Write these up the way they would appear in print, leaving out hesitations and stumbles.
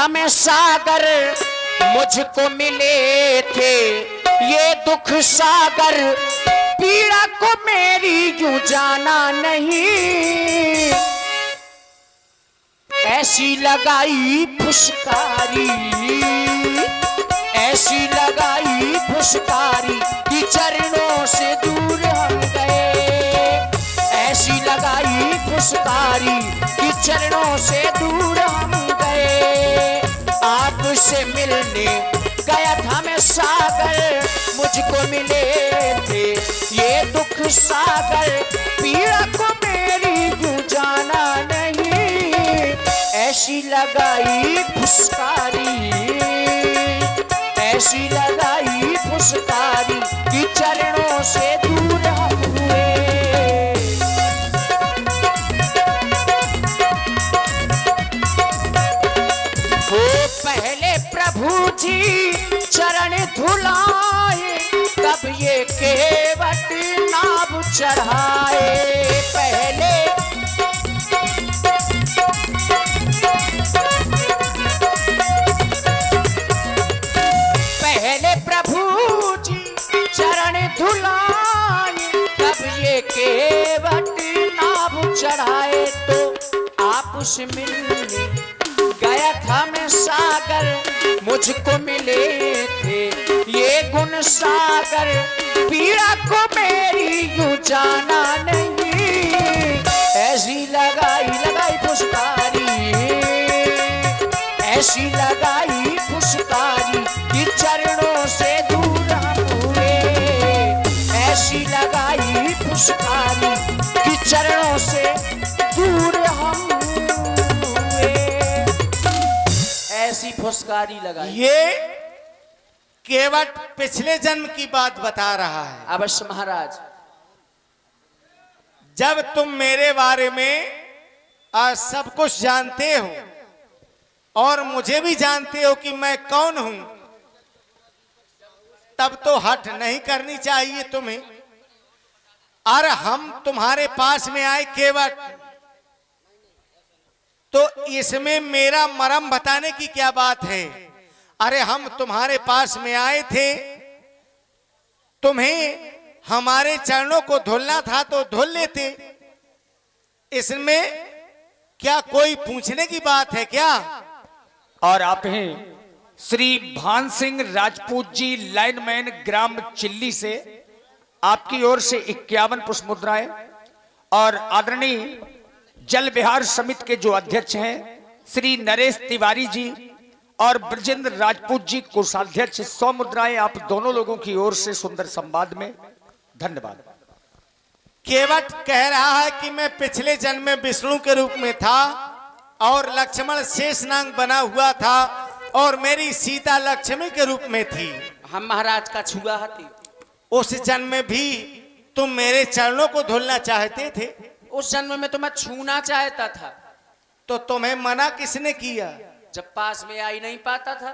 में सागर मुझको मिले थे, ये दुख सागर पीड़ा को मेरी यूं जाना नहीं। ऐसी लगाई फुसकारी, ऐसी लगाई फुसकारी कि चरणों से दूर हम गए। ऐसी लगाई फुसकारी कि चरणों से दूर हम गए। आपसे मिलने गया था मैं सागर, मुझको मिले थे ये दुख सागर पीड़ा को मेरी यूं जाना नहीं। ऐसी लगाई फुसकारी, ऐसी लगाई फुसकारी कि चरणों से दूर हम हुए। वो पहले प्रभु जी चरण धुलाए, तब ये केवट नाभ चढ़ाए। पहले प्रभु जी चरण धुलाए, तब ये केवट नाभ चढ़ाए। तो आपसे मिलने गया था मैं सागर, मुझको मिले थे ये गुण सागर पीड़ा को मेरी यूं जाना नहीं। ऐसी लगाई फुसकारी, ऐसी लगाई फुसकारी कि चरणों से दूर हम हुए। ऐसी लगाई फुसकारी कि चरणों से दूर हम हुए। ऐसी फुसकारी लगाई। ये केवट पिछले जन्म की बात बता रहा है। अवश्य महाराज। जब तुम मेरे बारे में सब कुछ जानते हो और मुझे भी जानते हो कि मैं कौन हूं, तब तो हट नहीं करनी चाहिए तुम्हें। और हम तुम्हारे पास में आए केवट, तो इसमें मेरा मरम बताने की क्या बात है। अरे हम तुम्हारे पास में आए थे, तुम्हें हमारे चरणों को धुलना था तो धुल लेते। इसमें क्या कोई पूछने की बात है क्या? और आप हैं श्री भान सिंह राजपूत जी, लाइनमैन, ग्राम चिल्ली से। आपकी ओर से 51 पुष्प मुद्राएं। और आदरणीय जल विहार समिति के जो अध्यक्ष हैं श्री नरेश तिवारी जी और ब्रजेंद्र राजपूत जी, कोषाध्यक्ष, 100 मुद्राएं आप दोनों लोगों की ओर से सुंदर संवाद में। धन्यवाद। केवट कह रहा है कि मैं पिछले जन्म में विष्णु के रूप में था और लक्ष्मण शेषनाग बना हुआ था और मेरी सीता लक्ष्मी के रूप में थी। हम महाराज का छुआ हती। उस जन्म में भी तुम मेरे चरणों को धुलना चाहते थे। उस जन्म में तो मैं छूना चाहता था। तो तुम्हें मना किसने किया? जब पास में आ ही नहीं पाता था।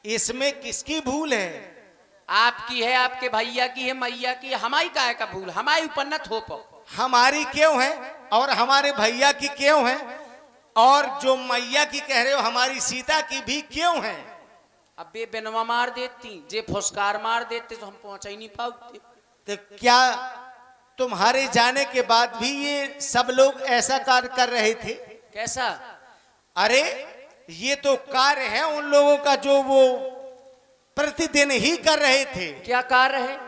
इसमें किसकी भूल है? आपकी है, आपके भैया की है, मैया की है। हमारी काहे का भूल? हमारी ऊपर न थोपो। हमारी क्यों है और हमारे भैया की क्यों है? और जो मैया की कह रहे हो हमारी सीता की भी क्यों है? अब बे बेनवा मार देती, जे फुसकार मार देते तो हम पहुंच ही नहीं पाते। तो क्या तुम्हारे जाने के बाद भी ये सब लोग ऐसा कार्य कर रहे थे? कैसा? अरे ये तो कार्य है उन लोगों का जो वो प्रतिदिन ही कर रहे थे। क्या कार्य है?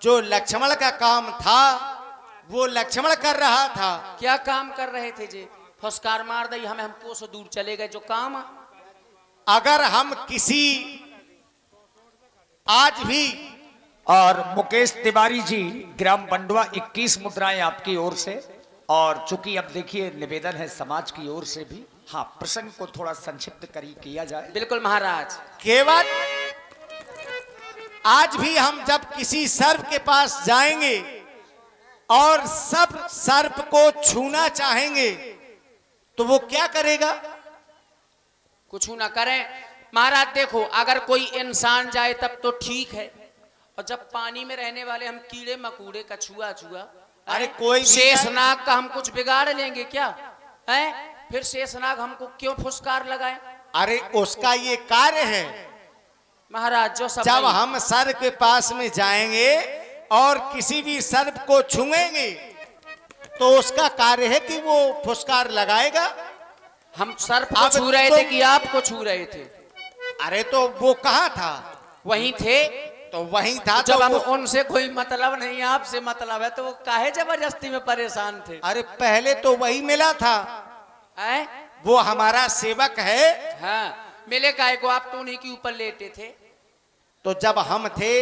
जो लक्ष्मण का काम था वो लक्ष्मण कर रहा था। क्या काम कर रहे थे? जे फुसकार मार दई हमें, हमको से दूर चले गए। जो काम है, अगर हम किसी आज भी। और मुकेश तिवारी जी, ग्राम बंडवा, 21 मुद्राएं आपकी ओर से। और चूंकि अब देखिए निवेदन है समाज की ओर से भी, हाँ, प्रसंग को थोड़ा संक्षिप्त किया जाए। बिल्कुल महाराज। केवट, आज भी हम जब किसी सर्प के पास जाएंगे और सब सर्प को छूना चाहेंगे तो वो क्या करेगा? कुछ ना करें महाराज। देखो, अगर कोई इंसान जाए तब तो ठीक है, और जब पानी में रहने वाले हम कीड़े मकोड़े, कछुआ छुआ, अरे कोई शेषनाग का हम कुछ बिगाड़ लेंगे क्या? है फिर शेषनाग हमको क्यों फुसकार लगाए? अरे उसका ये कार्य है, महाराज जो सब जब हम सर्प के पास में जाएंगे और किसी भी सर्प को छुएंगे तो उसका कार्य है कि वो फुसकार लगाएगा। हम सर्प को अब छू रहे थे कि आपको छू रहे थे? अरे तो वो कहाँ था? वहीं थे। तो वहीं था। जब तो हम वो, उनसे कोई मतलब नहीं, आपसे मतलब है, तो वो काहे जबरदस्ती में परेशान थे? अरे पहले तो वही मिला था, हैं? वो हमारा सेवक है। हाँ, मिले काहे को? आप तो उन्हीं के ऊपर लेटे थे। तो जब हम थे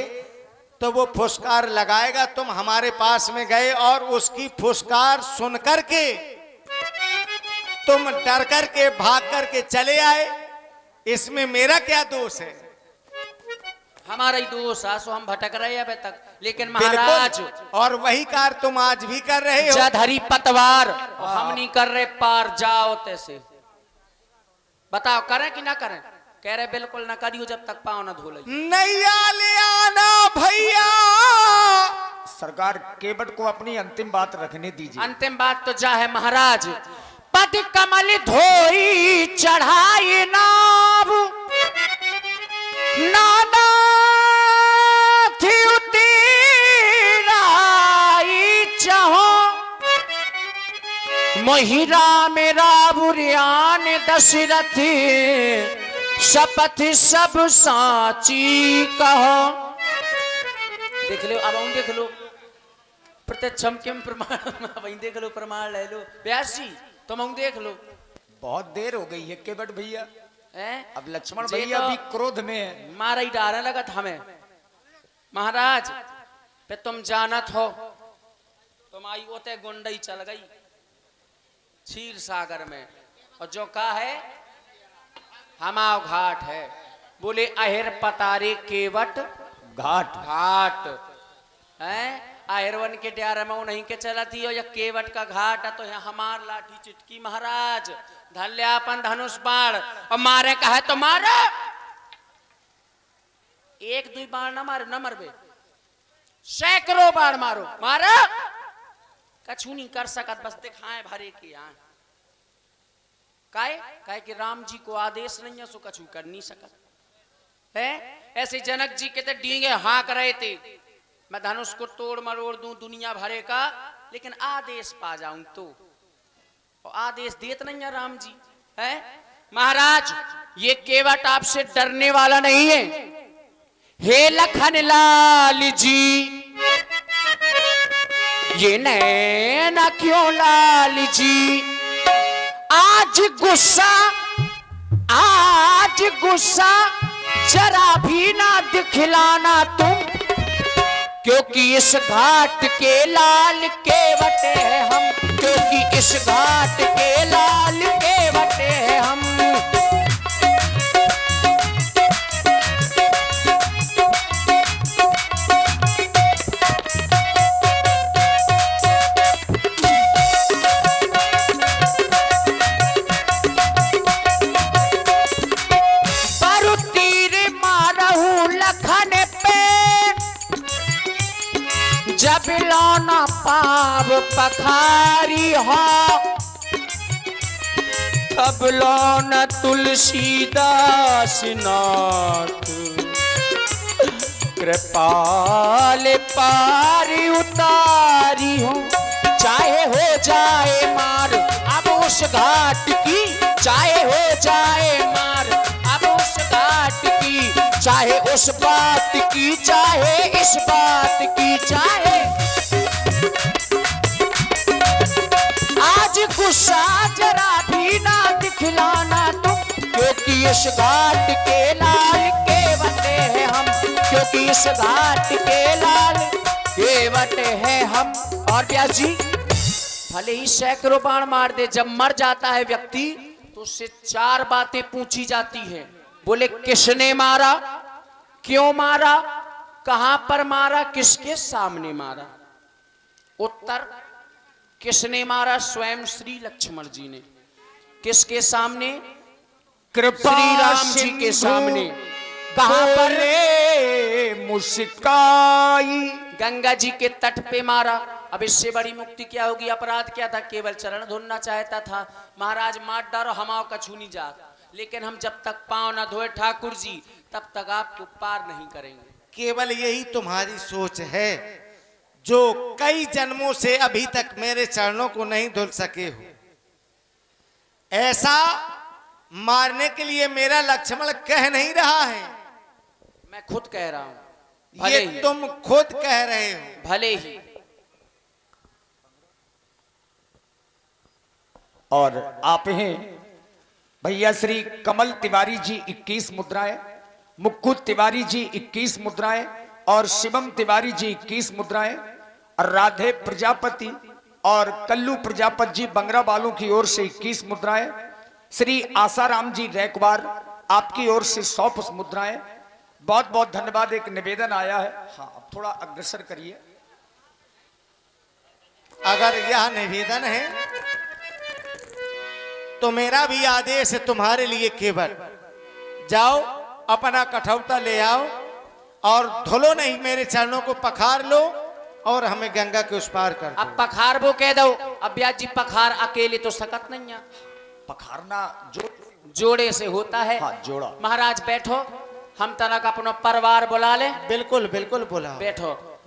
तो वो फुसकार लगाएगा, तुम हमारे पास में गए और उसकी फुसकार सुन करके तुम डर करके भाग करके चले आए, इसमें मेरा क्या दोष है? हमारा ही दोष है, सो हम भटक रहे हैं अभी तक। लेकिन महाराज, बिल्कुल, और वही कार तुम आज भी कर रहे हो। जाधरी पतवार हम नहीं कर रहे पार, जाओ तैसे। बताओ करें कि ना करें? कह रहे बिल्कुल ना करियो जब तक पाँव ना धो ले। नैया ले आना भैया। सरकार केवट को अपनी अंतिम बात रखने दीजिए। अंतिम बात तो जा है महाराज। पद कमल धोई चढ़ाई नाव, नाना थी उतीराई चाहो, महिरा मेरा बुरियान दशरथ, शपथ सब साची कहो। देख लो, अब हम देख लो, प्रत्यक्षम किम प्रमाण, वही देख लो, प्रमाण ले लो। व्यास जी तुम हम देख लो। बहुत देर हो गई है केवट भैया, अब लक्ष्मण जे भैया तो भी क्रोध में है। मारा ही डालने लगा था हमें। महाराज पे तुम जानत हो, तुम आई ओते गुंडई चल गई क्षीर सागर में, और जो का है हमाव घाट है। बोले अहिर पतारे केवट घाट घाट है। अहिरवन के ट्यारे में नहीं के चला थी, और या केवट का घाट है, तो यहाँ हमार लाठी चिटकी महाराज धल्यापन धनुष बाण, और मारे का है तो मारे। एक दो बाण ना मारे, न मरबे, सैकड़ों बाण मारो, मारो, कछु नहीं कर सकत, बस दिखाए भरे की यहाँ। काहे कि राम जी को आदेश नहीं है, सो कछु कर नहीं सकत है। ऐसे जनक जी के डींगे हाँक रहे थे, मैं धनुष को तोड़ मरोड़ दूं दुनिया भरे का, लेकिन आदेश पा जाऊं तो, और आदेश देत नहीं है राम जी है। महाराज ये केवट आपसे डरने वाला नहीं है। हे लखन लाल जी, ये नैना क्यों लाल जी, आज गुस्सा जरा भी ना दिखलाना तुम, क्योंकि इस घाट के लाल केवट है हम, क्योंकि इस घाट के लाल केवट है हम। जब लौना पाव पखारी हो, तब लौना तुलसीदास नाथ, कृपाल पारी उतारी हो। चाहे हो जाए मार अब उस घाट की, चाहे हो जाए मार अब उस घाट की, चाहे उस बात की, चाहे इस बात की, चाहे आज गुस्सा जरा भी ना दिखलाना तुम, क्योंकि इस घाट के लाल केवट है हम, क्योंकि इस घाट के लाल केवट है हम। और व्यास जी भले ही सैकड़ों बाण मार दे, जब मर जाता है व्यक्ति तो उससे चार बातें पूछी जाती है। बोले किसने मारा, क्यों मारा, कहां पर मारा, किसके सामने मारा। उत्तर, किसने मारा, स्वयं श्री लक्ष्मण जी ने। किसके सामने, श्री राम जी के सामने। कहां पर, मुस्काई, गंगा जी के तट पे मारा। अब इससे बड़ी मुक्ति क्या होगी? अपराध क्या था? केवल चरण धोना चाहता था। महाराज मार डारो हमाओ कछू नहीं जात, लेकिन हम जब तक पांव ना धोए ठाकुर जी तब तक आपको पार नहीं करेंगे। केवल यही तुम्हारी सोच है, जो कई जन्मों से अभी तक मेरे चरणों को नहीं धुल सके हो। ऐसा मारने के लिए मेरा लक्ष्मण कह नहीं रहा है, मैं खुद कह रहा हूं। भले ये ही, तुम खुद कह रहे हो। भले ही। और आप हैं भैया श्री कमल तिवारी जी 21 मुद्राएं, मुक्कुद तिवारी जी 21 मुद्राएं और शिवम तिवारी जी 21 मुद्राएं, और राधे प्रजापति और कल्लू प्रजापति जी बंगरा वालों की ओर से 21 मुद्राएं, श्री आसाराम जी रैकवार आपकी ओर से 100 पुष्प मुद्राएं। बहुत बहुत धन्यवाद। एक निवेदन आया है, हाँ अब थोड़ा अग्रसर करिए। अगर यह निवेदन है तो मेरा भी आदेश है तुम्हारे लिए, केवल जाओ अपना कठौता ले आओ और धुलो नहीं, मेरे चरणों को पखार लो और हमें गंगा के उस पार कर दो। अब पखार वो कह दो। अब ब्याज जी पखार अकेले तो सकत नहीं है, पखारना जोड़े से होता है। हाँ, जोड़ा। महाराज बैठो, हम तनक अपना परिवार बुला ले। बिल्कुल बिल्कुल बोला। बैठो।